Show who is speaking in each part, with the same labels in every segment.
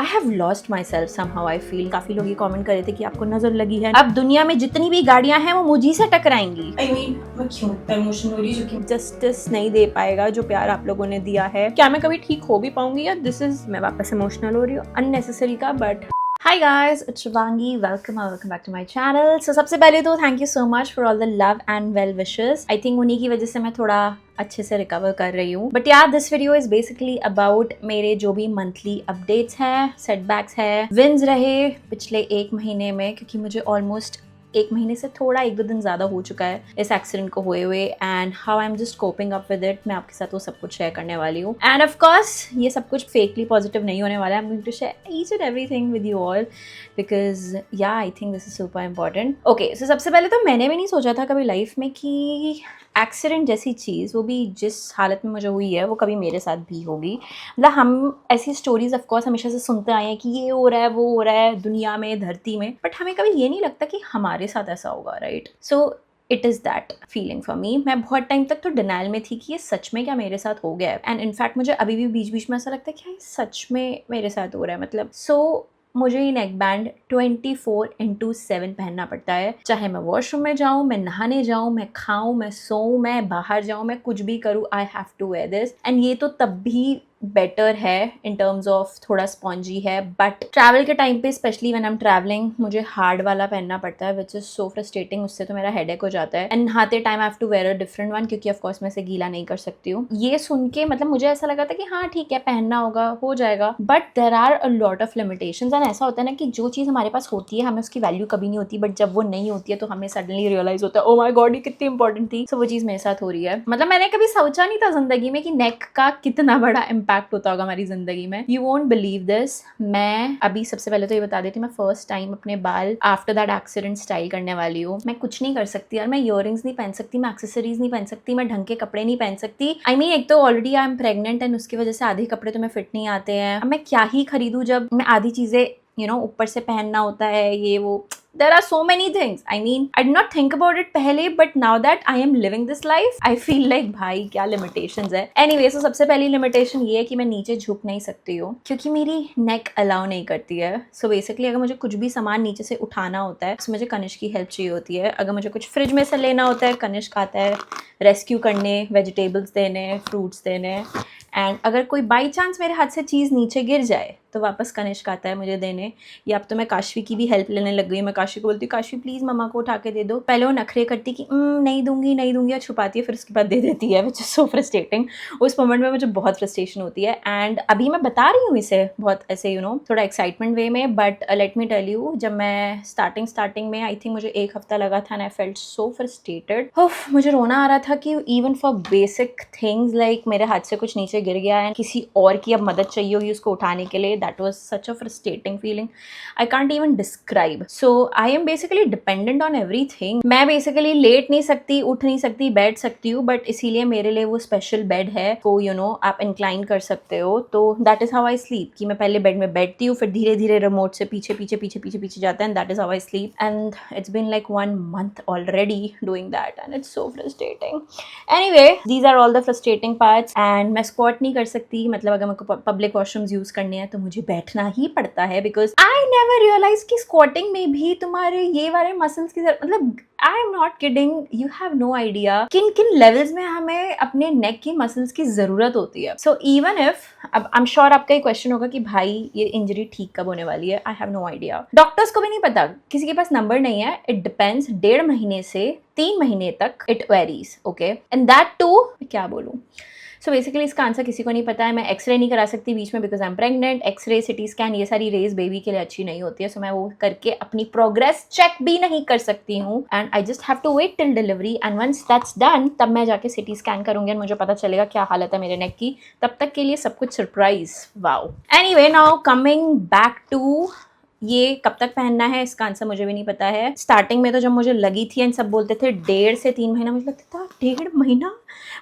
Speaker 1: Have lost my self somehow I feel. काफी लोग ये कमेंट कर रहे थे कि आपको नजर लगी है, अब दुनिया में जितनी भी गाड़ियां हैं वो मुझे से टकराएंगी। I mean, मैं क्यों इमोशनल हो रही हूँ, क्योंकि जस्टिस नहीं दे पाएगा जो प्यार आप लोगों ने दिया है। क्या मैं कभी ठीक हो भी पाऊंगी या दिस इज, मैं वापस इमोशनल हो रही हूँ अननेसेसरी का। But Hi guys, it's Shivangi. Welcome back to my channel. So सबसे पहले तो thank you so much for all the love and well wishes. I think उन्हीं की वजह से मैं थोड़ा अच्छे से रिकवर कर रही हूँ। बट यार this video is basically about मेरे जो भी मंथली अपडेट्स हैं, सेटबैक्स हैं, विन्स रहे पिछले 1 महीने में, क्योंकि मुझे ऑलमोस्ट 1 महीने से थोड़ा 1-2 दिन ज़्यादा हो चुका है इस एक्सीडेंट को हुए हुए, and how I am just coping up with it. मैं आपके साथ वो सब कुछ शेयर करने वाली हूँ। एंड ऑफ कोर्स ये सब कुछ फेकली पॉजिटिव नहीं होने वाला है। I am going to share each and everything with you all because yeah I think this is super important. Okay, so सबसे पहले तो मैंने भी नहीं सोचा था कभी लाइफ में कि एक्सीडेंट जैसी चीज़, वो भी जिस हालत में मुझे हुई है, वो कभी मेरे साथ भी होगी। मतलब हम ऐसी स्टोरीज ऑफकोर्स हमेशा से सुनते आए हैं कि ये हो रहा है, वो हो रहा है दुनिया में, धरती में, बट हमें कभी ये नहीं लगता कि हमारे साथ ऐसा होगा, right? So it is that feeling for me. मैं बहुत टाइम तक तो डिनाइल में थी कि ये सच में क्या मेरे साथ हो गया है, एंड इनफैक्ट मुझे अभी भी बीच बीच में ऐसा लगता है कि ये सच में मेरे साथ हो रहा है। मतलब मुझे ये नेक बैंड 24/7 पहनना पड़ता है, चाहे मैं वॉशरूम में जाऊँ, मैं नहाने जाऊँ, मैं खाऊँ, मैं सोऊँ, मैं बाहर जाऊँ, मैं कुछ भी करूँ, I have to wear this. And ये तो तब भी बेटर है इन टर्म्स ऑफ थोड़ा स्पॉन्जी है, बट ट्रैवल के टाइम पे specially when I am travelling मुझे हार्ड वाला पहनना पड़ता है, विच इज सो फ्रस्ट्रेटिंग। उससे तो मेरा हेडेक हो जाता है, एंड नहाते time I have to wear a different one, क्योंकि ऑफ कोर्स मैं इसे गीला नहीं कर सकती हूँ। ये सुन के मतलब मुझे ऐसा लगा था कि हाँ ठीक है, पहनना होगा, हो जाएगा, but there are a lot of limitations. And ऐसा होता है ना कि जो चीज़ हमारे पास होती है हमें उसकी वैल्यू कभी नहीं होती, बट जब वो नहीं होती है तो हमें सडनली रियलाइज होता है ओ माय गॉड ये कितनी इंपॉर्टेंट थी। सो वो चीज़ मेरे साथ हो रही है। मतलब मैंने कभी सोचा नहीं था जिंदगी में कि नेक का कितना बड़ा इम्पैक्ट होता होगा हमारी जिंदगी में। You won't believe this. मैं अभी सबसे पहले तो ये बता देती हूँ, मैं फर्स्ट टाइम अपने बाल आफ्टर दैट एक्सीडेंट स्टाइल करने वाली हूँ। मैं कुछ नहीं कर सकती यार, मैं इयररिंग्स नहीं पहन सकती, मैं एक्सेसरीज नहीं पहन सकती, मैं ढंग के कपड़े नहीं पहन सकती। आई मीन एक तो already I am pregnant and उसकी वजह से आधे कपड़े तो मैं फिट नहीं आते हैं। अब मैं क्या ही खरीदूं जब मैं आधी चीजें ऊपर से पहनना होता है, ये वो। There are so many things. I mean, I did not think about it पहले, but now that I am living this life, I feel like भाई क्या limitations है। Anyway, so सबसे पहली limitation ये है कि मैं नीचे झुक नहीं सकती हूँ, क्योंकि मेरी neck allow नहीं करती है। So basically अगर मुझे कुछ भी सामान नीचे से उठाना होता है, उसमें मुझे कनिष्क की हेल्प चाहिए होती है। अगर मुझे कुछ फ्रिज में से लेना होता है, कनिष्क आता है रेस्क्यू करने, वेजिटेबल्स देने, फ्रूट्स देने। एंड अगर कोई बाई चांस मेरे हाथ से चीज़ नीचे गिर जाए तो वापस कनिष्क आता है मुझे देने। या अब तो मैं काशवी की भी हेल्प लेने लग गई। मैं काशवी को बोलती हूँ काशवी प्लीज़ मम्मा को उठा के दे दो। पहले वो नखरे करती कि नहीं दूंगी नहीं दूंगी, और छुपाती है, फिर उसके बाद दे देती है, विच इज़ सो फ्रस्ट्रेटिंग। उस मोमेंट में मुझे बहुत फ्रस्ट्रेशन होती है। एंड अभी मैं बता रही हूँ इसे बहुत ऐसे थोड़ा एक्साइटमेंट वे में, but let me tell you, जब मैं स्टार्टिंग में आई थिंक मुझे 1 हफ्ता लगा था, and I felt so frustrated. मुझे रोना आ रहा था कि even for basic things like मेरे हाथ से कुछ नीचे गिर गया एंड किसी और की अब मदद चाहिए होगी उसको उठाने के लिए। That was such a frustrating feeling, I can't even describe. So I am basically dependent on everything. मैं बेसिकली लेट नहीं सकती, उठ नहीं सकती, बैठ सकती हूँ, बट इसीलिए मेरे लिए वो स्पेशल बेड है, तो आप इंक्लाइन कर सकते हो। तो that is how I sleep, कि मैं पहले बेड में बैठती हूँ, फिर धीरे धीरे रिमोट से पीछे पीछे पीछे पीछे पीछे जाता है, and that is how I sleep. And it's been like 1 month already doing that, and it's so frustrating. Anyway, these are all the frustrating parts. And मैं स्क्वाट नहीं कर सकती, मतलब अगर मेरे को पब्लिक वॉशरूम्स यूज करने हैं तो मुझे बैठना ही पड़ता है, बिकॉज आई नेवर रियलाइज कि स्क्वाटिंग में भी तुम्हारे ये वाले मसल्स की मतलब I am not kidding, you have no idea किन किन लेवल्स में हमें अपने नेक की मसल्स की जरूरत होती है। सो इवन इफ, अब आई एम श्योर आपका ये क्वेश्चन होगा कि भाई ये इंजरी ठीक कब होने वाली है, I have no idea. Doctors को भी नहीं पता, किसी के पास नंबर नहीं है। इट डिपेंड्स, 1.5 महीने से 3 महीने तक it varies, okay, and that too क्या बोलूं। सो बेसिकली इसका आंसर किसी को नहीं पता है। मैं एक्सरे नहीं करा सकती बीच में, because I am pregnant. X-ray, CT scan, ये सारी रेज बेबी के लिए अच्छी नहीं होती है, सो मैं वो करके अपनी प्रोग्रेस चेक भी नहीं कर सकती हूँ। And I just have to wait till delivery, and once that's done तब मैं जाके सिटी स्कैन करूंगी एंड मुझे पता चलेगा क्या हालत है मेरे नेक की। तब तक के लिए सब कुछ surprise. Wow. Anyway, now coming back to ये कब तक पहनना है, इसका आंसर मुझे भी नहीं पता है। स्टार्टिंग में तो जब मुझे लगी थी एंड सब बोलते थे 1.5 से 3 महीना, मुझे लगता था 1.5 महीना,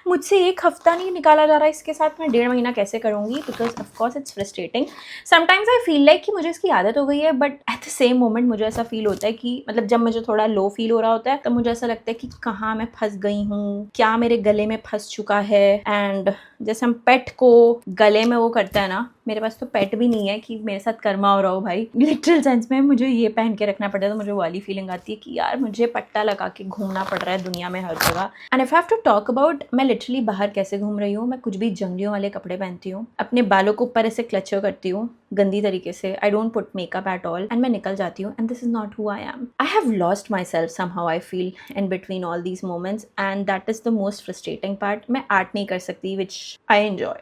Speaker 1: मुझसे 1 हफ्ता नहीं निकाला जा रहा है, इसके साथ मैं 1.5 महीना कैसे करूँगी, because of course it's frustrating. Sometimes I feel like कि मुझे इसकी आदत हो गई है, but at the same moment मुझे ऐसा फील होता है कि मतलब जब मुझे थोड़ा लो फील हो रहा होता है तब मुझे ऐसा लगता है कि कहाँ मैं फंस गई हूँ, क्या मेरे गले में फंस चुका है। एंड जैसे हम पेट को गले में वो करते हैं ना, मेरे पास तो पेट भी नहीं है कि मेरे साथ कर्मा हो रहा हो भाई, लिटरल सेंस में मुझे ये पहन के रखना पड़ता है तो मुझे वाली फीलिंग आती है कि यार मुझे पट्टा लगा के घूमना पड़ रहा है दुनिया में हर जगह। And if I have to talk about मैं लिटरली बाहर कैसे घूम रही हूँ, मैं कुछ भी जंगलियों वाले कपड़े पहनती हूँ, अपने बालों को ऊपर ऐसे क्लचर करती हूँ गंदी तरीके से, I don't put makeup at all, and मैं निकल जाती हूँ, and this is not who I am. I have lost my self somehow I feel in between all these moments, and that is the most frustrating part. मैं art नहीं कर सकती विच I enjoy.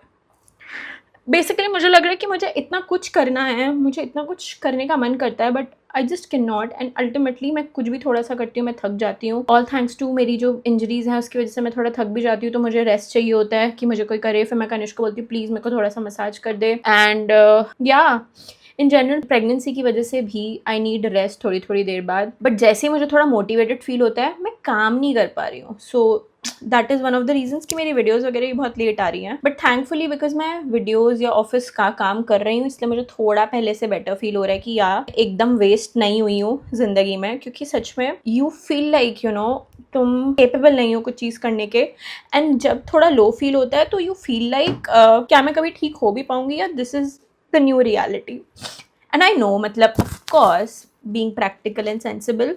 Speaker 1: Basically मुझे लग रहा है कि मुझे इतना कुछ करना है, मुझे इतना कुछ करने का मन करता है, but I just can not, and ultimately मैं कुछ भी थोड़ा सा करती हूँ मैं थक जाती हूँ। ऑल थैंक्स टू मेरी जो इंजरीज हैं उसकी वजह से मैं थोड़ा थक भी जाती हूँ, तो मुझे रेस्ट चाहिए होता है कि मुझे कोई करे। फिर मैं कनिष्क को बोलती हूँ प्लीज़ मेरे को थोड़ा सा मसाज कर दे, एंड या इन जनरल प्रेगनेंसी की वजह से भी आई नीड रेस्ट थोड़ी थोड़ी देर बाद। बट जैसे ही मुझे थोड़ा मोटिवेटेड फील होता है मैं काम नहीं कर पा रही हूँ। सो that is one of the reasons कि मेरी वीडियोस वगैरह बहुत लेट आ रही हैं। बट थैंकफुली बिकॉज मैं वीडियोस या ऑफिस का काम कर रही हूँ, इसलिए मुझे थोड़ा पहले से बेटर फील हो रहा है कि यार एकदम वेस्ट नहीं हुई हूँ ज़िंदगी में, क्योंकि सच में you feel like you know तुम केपेबल नहीं हो कुछ चीज़ करने के। एंड जब थोड़ा लो फील होता है तो यू फील लाइक क्या मैं कभी ठीक हो भी पाऊंगी, yeah this is the new reality. And I know मतलब of course being practical and sensible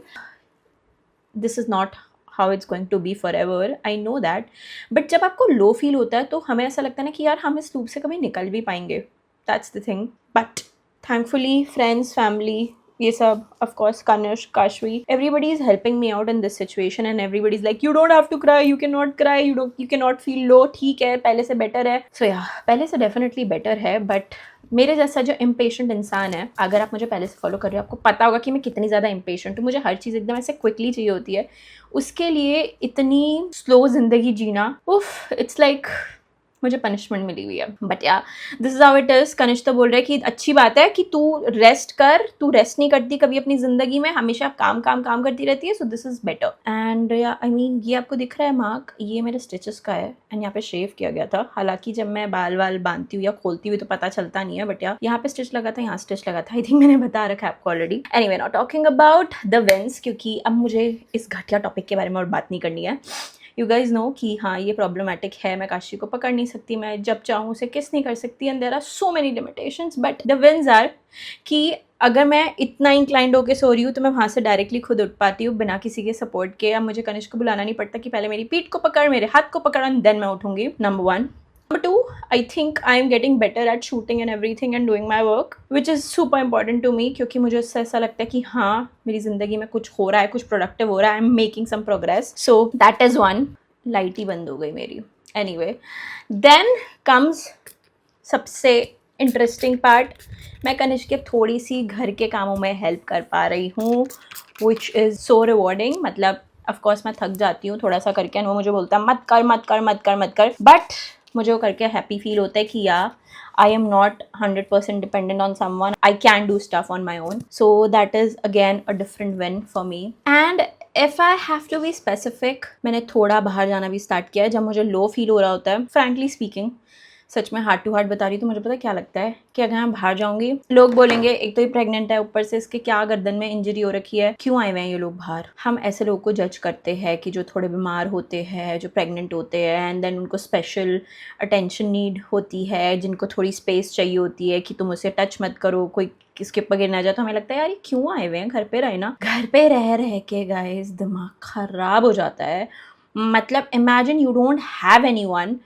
Speaker 1: this is not how it's going to be forever, I know that, but जब आपको लो फील होता है तो हमें ऐसा लगता है ना कि यार हम इस लूप से कभी निकल भी पाएंगे, that's the thing। but thankfully friends, family, ये सब, of course Kanish, Kashvi, everybody is helping me out in this situation, and everybody is like you don't have to cry, you cannot cry, you cannot feel low, ठीक है पहले से better है। so yeah, पहले से definitely better है, but मेरे जैसा जो इम्पेशेंट इंसान है, अगर आप मुझे पहले से फॉलो कर रहे हो आपको पता होगा कि मैं कितनी ज़्यादा इम्पेशेंट हूँ, मुझे हर चीज़ एकदम ऐसे क्विकली चाहिए होती है। उसके लिए इतनी स्लो ज़िंदगी जीना, उफ, इट्स लाइक मुझे पनिशमेंट मिली हुई है। But yeah this is how it is. Kanishk तो बोल रहा है कि अच्छी बात है कि तू रेस्ट कर, तू रेस्ट नहीं करती कभी अपनी ज़िंदगी में, हमेशा काम काम काम करती रहती है, so this is better. And या आई मीन ये आपको दिख रहा है मार्क, ये मेरे स्टिचेस का है, एंड यहाँ पे शेव किया गया था। हालांकि जब मैं बाल वाल बांधती हूँ या खोलती हुई तो पता चलता नहीं है, बट या यहाँ पे स्टिच लगा था, यहाँ स्टिच लगा था, आई थिंक मैंने बता रखा है आपको already. Anyway, not talking about the wins, क्योंकि अब मुझे इस घटिया टॉपिक के बारे में और बात नहीं करनी है। यू गाइज नो कि हाँ ये प्रॉब्लमेटिक है, मैं काशी को पकड़ नहीं सकती, मैं जब चाहूँ उसे किस नहीं कर सकती, and there are so many limitations. But the wins are कि अगर मैं इतना इंक्लाइंड होकर सो रही हूँ तो मैं वहाँ से डायरेक्टली खुद उठ पाती हूँ बिना किसी के सपोर्ट के। अब मुझे कनिष्क को बुलाना नहीं पड़ता कि पहले मेरी पीठ को पकड़, मेरे हाथ को पकड़, एंड देन मैं उठूँगी, number 1। Number 2, I think I am getting better at shooting and everything and doing my work, which is super important to me, क्योंकि मुझे उससे ऐसा लगता है कि हाँ मेरी ज़िंदगी में कुछ हो रहा है, कुछ प्रोडक्टिव हो रहा है, I am making some progress, so that is one। Light ही बंद हो गई मेरी। Anyway, then comes सबसे इंटरेस्टिंग पार्ट, मैं कनिष्क के थोड़ी सी घर के कामों में हेल्प कर पा रही हूँ, which is so rewarding। मतलब ऑफकोर्स मैं थक जाती हूँ थोड़ा सा करके, वो मुझे बोलता है मत कर मत कर मत कर मत कर, बट मुझे वो करके हैप्पी फील होता है कि yeah I am not 100% dependent on someone, I can do stuff on my own, so that is again a different win for me. And if I have to be specific, मैंने थोड़ा बाहर जाना भी start किया है जब मुझे low feel हो रहा होता है। फ्रैंकली स्पीकिंग, सच में हार्ट टू हार्ट बता रही हूँ तो मुझे पता क्या लगता है कि अगर मैं बाहर जाऊंगी लोग बोलेंगे एक तो ये प्रेग्नेंट है, ऊपर से इसके क्या गर्दन में इंजरी हो रखी है, क्यों आए हुए हैं ये लोग बाहर। हम ऐसे लोगों को जज करते हैं कि जो थोड़े बीमार होते हैं, जो प्रेग्नेंट होते हैं, एंड देन उनको स्पेशल अटेंशन नीड होती है, जिनको थोड़ी स्पेस चाहिए होती है कि तुम उसे टच मत करो, कोई किसके ऊपर गिर ना जाए। तो हमें लगता है यार ये क्यों आए हुए हैं, घर पे रहे ना। घर पे रह के गाइस दिमाग खराब हो जाता है। मतलब imagine you don't have anyone,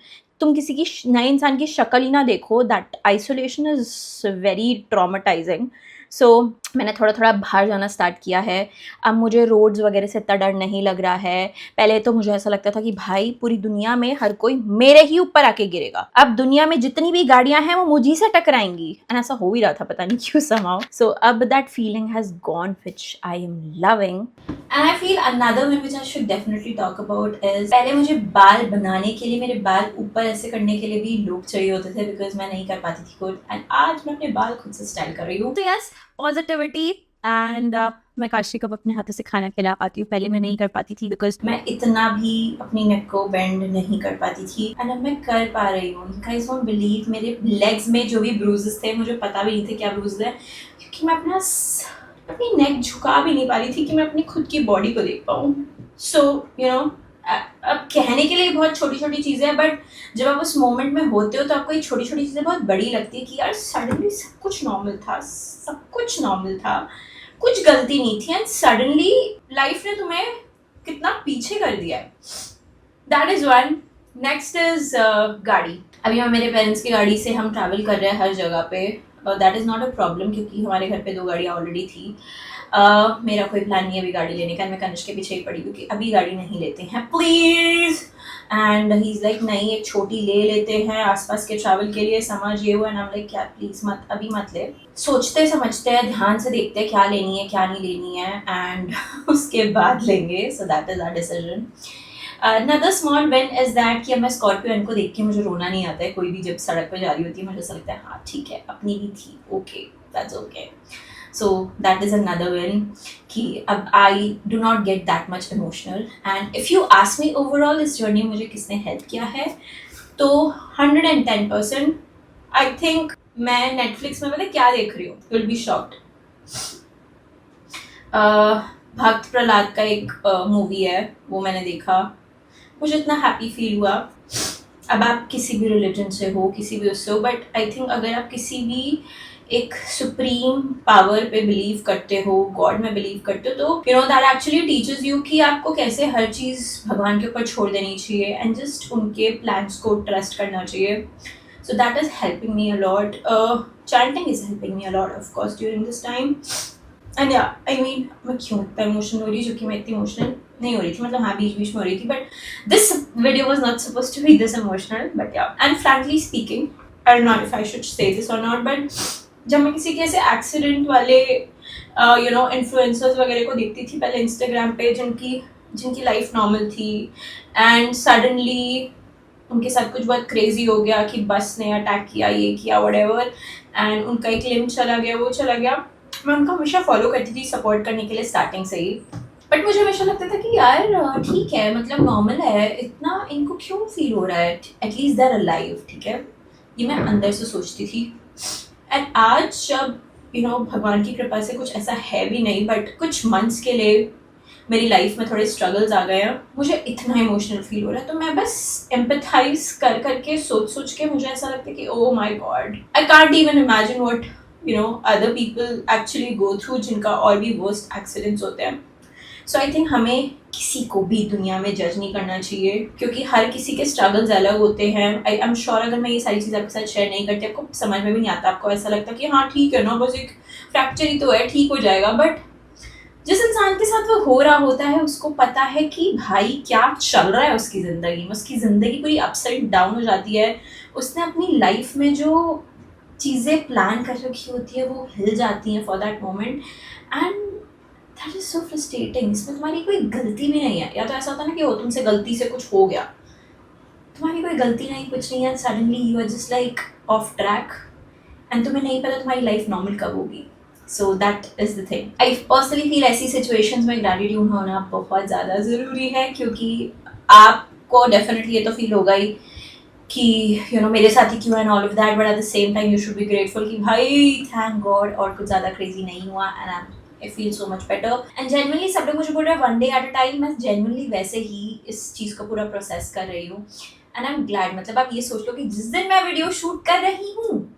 Speaker 1: तुम किसी की नए इंसान की शक्ल ही ना देखो, that isolation is very traumatising. So मैंने थोड़ा थोड़ा बाहर जाना स्टार्ट किया है। अब मुझे रोड्स वगैरह से इतना डर नहीं लग रहा है। पहले तो मुझे ऐसा लगता था कि भाई पूरी दुनिया में हर कोई मेरे ही ऊपर आके गिरेगा, अब दुनिया में जितनी भी गाड़ियां हैं वो मुझी से टकराएंगी, एंड ऐसा हो ही रहा था, पता नहीं क्यों somehow। सो अब that feeling has gone, which I am loving. And I feel another one which I should definitely talk about is, पहले मुझे बाल बनाने के लिए, मेरे बाल ऊपर ऐसे करने के लिए भी लोग चाहिए होते थे बिकॉज मैं नहीं कर पाती थी खुद, एंड आज मैं अपने बाल खुद से स्टाइल कर रही हूँ। तो यस, पॉजिटिविटी। एंड मैं काशी को अपने हाथों से खाना खिला पाती हूँ, पहले मैं नहीं कर पाती थी बिकॉज मैं इतना भी अपनी नेक को बेंड नहीं कर पाती थी, एंड अब मैं कर पा रही हूँ। गाइस डोंट बिलीव, मेरे लेग्स में जो भी ब्रूजेस थे मुझे पता भी नहीं थे क्या ब्रूज है, क्योंकि मैं अपनी नेक झुका भी नहीं पा रही थी कि मैं अपनी खुद की बॉडी को देख पाऊँ। सो यू नो अब कहने के लिए बहुत छोटी छोटी चीज़ें हैं, बट जब आप उस मोमेंट में होते हो तो आपको ये छोटी छोटी चीज़ें बहुत बड़ी लगती है कि यार सडनली सब कुछ नॉर्मल था, सब कुछ नॉर्मल था, कुछ गलती नहीं थी, एंड सडनली लाइफ ने तुम्हें कितना पीछे कर दिया है. That is one. Next is गाड़ी. अभी हम मेरे पेरेंट्स की गाड़ी से हम ट्रैवल कर रहे हैं हर जगह पे. That is not a problem क्योंकि हमारे घर पे 2 गाड़ियाँ ऑलरेडी थी. मेरा कोई प्लान नहीं है अभी गाड़ी लेने का. मैं कनिष्क के पीछे ही पड़ी क्योंकि अभी गाड़ी नहीं लेते हैं please. And he is like नहीं, एक छोटी ले लेते हैं आसपास के ट्रैवल के लिए, समझ ये हुआ. एंड आई एम लाइक यार प्लीज़ मत, अभी मत ले. सोचते समझते हैं, ध्यान से देखते हैं क्या लेनी है क्या नहीं लेनी है, एंड उसके बाद लेंगे. So that is our decision. Another small win is that कि अब मैं स्कॉर्पियो को देख के मुझे रोना नहीं आता है. कोई भी जब सड़क पर जा रही होती है मुझे ऐसा लगता है हाँ ठीक है अपनी भी थी, okay that's okay. So that is another win कि अब I do not get that much emotional. And if you ask me overall इस जर्नी मुझे किसने हेल्प किया है तो 110% आई थिंक. मैं नेटफ्लिक्स में पता क्या देख रही हूँ, यू विल बी शॉक्ड. भक्त प्रहलाद का एक मूवी है, वो मैंने देखा. मुझे इतना हैप्पी फील हुआ. अब आप किसी भी रिलीजन से हो, किसी भी उससे हो, बट आई थिंक अगर आप किसी भी एक सुप्रीम पावर पे बिलीव करते हो, गॉड में बिलीव करते हो, तो you know that actually teaches you कि आपको कैसे हर चीज़ भगवान के ऊपर छोड़ देनी चाहिए एंड जस्ट उनके प्लान्स को ट्रस्ट करना चाहिए. So that is helping me a lot. Chanting is helping me a lot, of course, during this time. And yeah, I mean, मैं क्यों इतना इमोशनल हो रही हूँ, जो कि मैं इतनी इमोशनल नहीं हो रही थी. मतलब हाँ बीच बीच में हो रही थी, but this video was not supposed to be this emotional. But yeah, and frankly speaking, I don't know if I should say this or not, but जब मैं किसी के ऐसे एक्सीडेंट वाले you know इन्फ्लुएंसर्स वगैरह को देखती थी पहले इंस्टाग्राम पे, जिनकी लाइफ नॉर्मल थी एंड सडनली उनके साथ कुछ बहुत क्रेजी हो गया कि बस ने अटैक किया, ये किया, व्हाटएवर, एंड उनका एक लिम्ब चला गया, वो चला गया. मैं उनका हमेशा फॉलो करती थी सपोर्ट करने के लिए स्टार्टिंग से ही. बट मुझे हमेशा लगता था कि यार ठीक है, मतलब नॉर्मल है, इतना इनको क्यों फील हो रहा है, एटलीस्ट दे आर अलाइव. ठीक है, ये मैं अंदर से सोचती थी. एंड आज जब यू नो भगवान की कृपा से कुछ ऐसा है भी नहीं, बट कुछ मंथ्स के लिए मेरी लाइफ में थोड़े स्ट्रगल्स आ गए हैं, मुझे इतना इमोशनल फील हो रहा है. तो मैं बस एम्पैथाइज कर करके सोच के मुझे ऐसा लगता है कि oh my God, I can't even imagine what you know other people actually go through, जिनका और भी वर्स्ट एक्सीडेंट्स होते हैं. सो आई थिंक हमें किसी को भी दुनिया में जज नहीं करना चाहिए क्योंकि हर किसी के स्ट्रगल्स अलग होते हैं. आई एम श्योर अगर मैं ये सारी चीज़ आपके साथ शेयर नहीं करती, आपको समझ में भी नहीं आता. आपको ऐसा लगता है कि हाँ ठीक है ना, बस एक फ्रैक्चर ही तो है, ठीक हो जाएगा. बट जिस इंसान के साथ वो हो रहा होता है उसको पता है कि भाई क्या चल रहा है उसकी ज़िंदगी में. उसकी ज़िंदगी पूरी अपसाइड डाउन हो जाती है. उसने अपनी लाइफ में जो चीज़ें प्लान कर रखी होती है वो हिल जाती हैं for that moment, and that is so frustrating. इसमें तुम्हारी कोई गलती भी नहीं है. या तो ऐसा होता है ना कि वो तुमसे गलती से कुछ हो गया, तुम्हारी कोई गलती नहीं, कुछ नहीं है, suddenly you are just like off track and तुम्हें नहीं पता तुम्हारी लाइफ नॉर्मल कब होगी. So that is the thing. I personally feel ऐसी situations में gratitude होना बहुत ज़्यादा ज़रूरी है क्योंकि आपको definitely ये तो feel होगा ही कि you know मेरे साथ ही क्यों and all of that, but at the same time you should be grateful कि भाई thank God और कुछ ज़्यादा crazy नहीं हुआ and I feel so much better. And genuinely सब लोग मुझे बोल रहे हैं one day at a time, मैं genuinely वैसे ही इस चीज़ को पूरा process कर रही हूँ and I'm glad. मतलब आप ये सोच लो कि जिस दिन मैं वीडियो शूट कर रही हूँ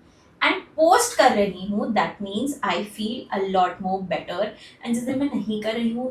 Speaker 1: एंड पोस्ट कर रही हूँ, that means I feel a lot more better. And जिस दिन मैं नहीं कर रही हूँ,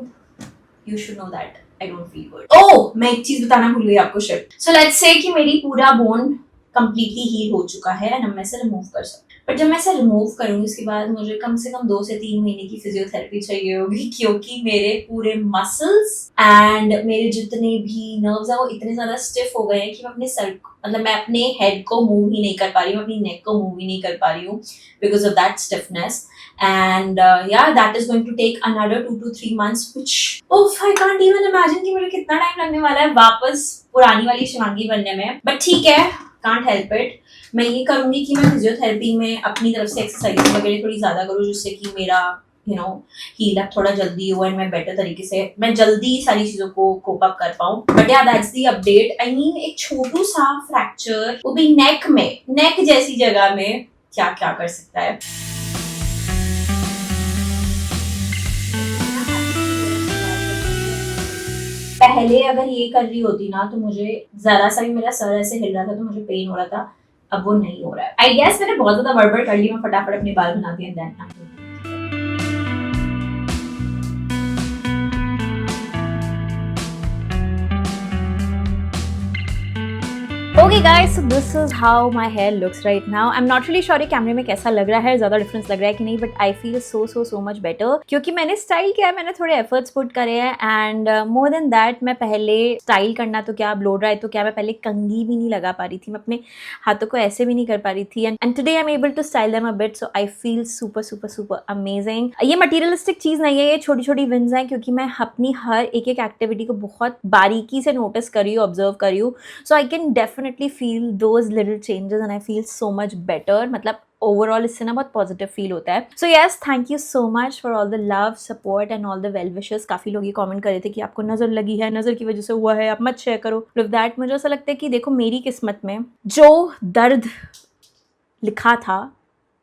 Speaker 1: you should know that I don't feel good. Oh, मैं एक चीज बताना भूल गई आपको शिफ्ट. सो लेट्स से कि मेरी पूरा बोन कंप्लीटली हील हो चुका है एंड अब मैं इसे रिमूव कर सकती हूँ. बट जब मैं इसे रिमूव करूँगी उसके बाद मुझे कम से कम 2 से 3 महीने की फिजियोथेरेपी चाहिए होगी क्योंकि मेरे पूरे मसल्स एंड मेरे जितने भी नर्व्स हैं वो इतने ज़्यादा स्टिफ हो गए हैं कि मैं अपने सर मतलब मैं अपने हेड को मूव ही नहीं कर पा रही हूँ, अपनी नेक को मूव ही नहीं कर पा रही हूँ because of that stiffness. And yeah, that is going to take another 2 to 3 months, which I can't even imagine कि मुझे कितना टाइम लगने वाला है वापस पुरानी वाली शिवांगी बनने में. बट ठीक है, can't help it. मैं ये करूँगी कि मैं फिजियोथेरेपी में अपनी तरफ से एक्सरसाइज वगैरह थोड़ी ज़्यादा करूँ जिससे कि मेरा यू नो हील अप थोड़ा जल्दी हो एंड मैं बेटर तरीके से मैं जल्दी सारी चीज़ों को कोप अप कर पाऊँ. बट या that's the update. I mean एक छोटू सा फ्रैक्चर, वो भी नेक में, नेक जैसी जगह में क्या क्या कर सकता है. पहले अगर ये कर रही होती ना तो मुझे जरा सा भी मेरा सर ऐसे हिल रहा था तो मुझे पेन हो रहा था, अब वो नहीं हो रहा है। आई गेस मैंने बहुत ज्यादा बड़बड़ कर ली, मैं फटाफट अपने बाल बनाती हूँ। Okay guys, so this is how my hair looks right now. I am not really sure ये कैमरे में कैसा लग रहा है, ज्यादा डिफरेंस लग रहा है कि नहीं, but I feel so much better क्योंकि मैंने स्टाइल किया है, मैंने थोड़े एफर्ट्स पुट करे हैं एंड मोर देन दैट मैं पहले स्टाइल करना तो क्या, ब्लो ड्राई तो क्या, मैं पहले कंघी भी नहीं लगा पा रही थी, मैं अपने हाथों को ऐसे भी नहीं कर पा रही थी and today I am able to style them a bit, so I feel super amazing. ये मटीरियलिस्टिक चीज नहीं है, ये छोटी छोटी विन्स हैं क्योंकि मैं अपनी हर एक एक्टिविटी को बहुत बारीकी से नोटिस कर रही हूँ, ऑब्जर्व कर रही हूँ, so I can definitely feel those little changes and I feel so much better। मतलब ओवरऑल इससे ना बहुत पॉजिटिव फील होता है। So yes, thank you so much for all the love, support and all the well wishes. काफी लोग ये comment कर रहे थे कि आपको नजर लगी है, नजर की वजह से हुआ है, आप मत शेयर करो। विद दैट मुझे ऐसा लगता है कि देखो मेरी किस्मत में जो दर्द लिखा था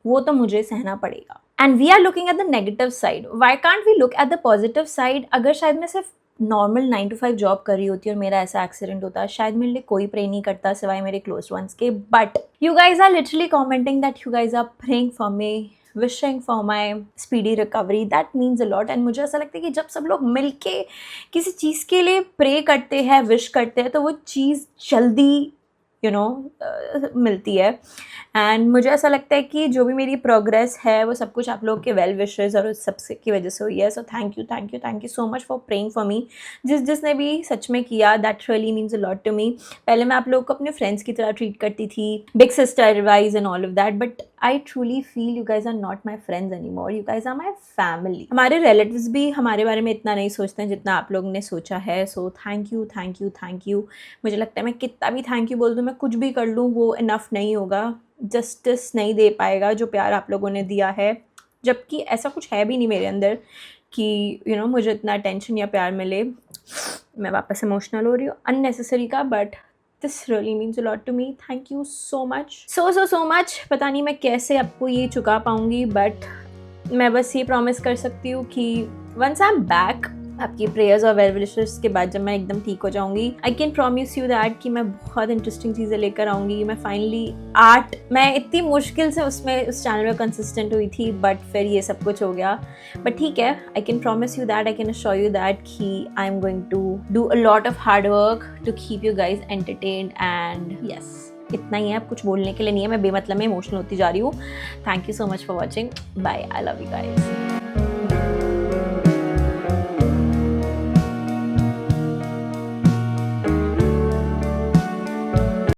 Speaker 1: वो तो मुझे सहना पड़ेगा and we are looking at the negative side, why can't we look at the positive side. अगर शायद मैं सिर्फ नॉर्मल 9 to 5 जॉब कर रही होती और मेरा ऐसा एक्सीडेंट होता, शायद मेरे लिए कोई प्रे नहीं करता सिवाय मेरे क्लोज वंस के, but you guys are literally commenting that you guys are praying for me, wishing for my speedy recovery, that means a lot. एंड मुझे ऐसा लगता है कि जब सब लोग मिलके किसी चीज़ के लिए प्रे करते हैं, विश करते हैं, तो वो चीज़ जल्दी मिलती है। एंड मुझे ऐसा लगता है कि जो भी मेरी प्रोग्रेस है वो सब कुछ आप लोग के वेल विशेस और उस सबसे की वजह से हुई है। So thank you so much for praying for me. जिसने भी सच में किया, that really means a lot to me. पहले मैं आप लोग को अपने फ्रेंड्स की तरह ट्रीट करती थी, big sister wise and all of that, but I truly feel you guys are not my friends any more, you guys are my family. हमारे रिलेटिव्स भी हमारे बारे में इतना नहीं सोचते हैं जितना आप लोग ने सोचा है। So thank you. मुझे लगता है मैं कितना भी थैंक यू बोल दूँ, मैं कुछ भी कर लूँ, वो इनफ नहीं होगा, जस्टिस नहीं दे पाएगा जो प्यार आप लोगों ने दिया है। जबकि ऐसा कुछ है भी नहीं मेरे अंदर कि मुझे इतना अटेंशन या प्यार मिले। मैं वापस इमोशनल हो रही हूँ अननेसेसरी का, but this really means a lot to me. Thank you so much, so much. पता नहीं मैं कैसे आपको ये चुका पाऊँगी, बट मैं बस ये प्रॉमिस कर सकती हूँ कि वंस आई एम बैक, आपकी प्रेयर्स और वेल विशेस के बाद जब मैं एकदम ठीक हो जाऊंगी, आई कैन प्रॉमिस यू दैट कि मैं बहुत इंटरेस्टिंग चीज़ें लेकर आऊँगी। मैं फाइनली आर्ट, मैं इतनी मुश्किल से उस चैनल में कंसिस्टेंट हुई थी, बट फिर ये सब कुछ हो गया। बट ठीक है, I can promise you that, I can assure you that कि I am going to do a lot of hard work to keep you guys entertained and yes, इतना ही है, अब कुछ बोलने के लिए नहीं है, मैं बेमतलब में इमोशनल होती जा रही हूँ। Thank you so much for watching, bye, I love you guys.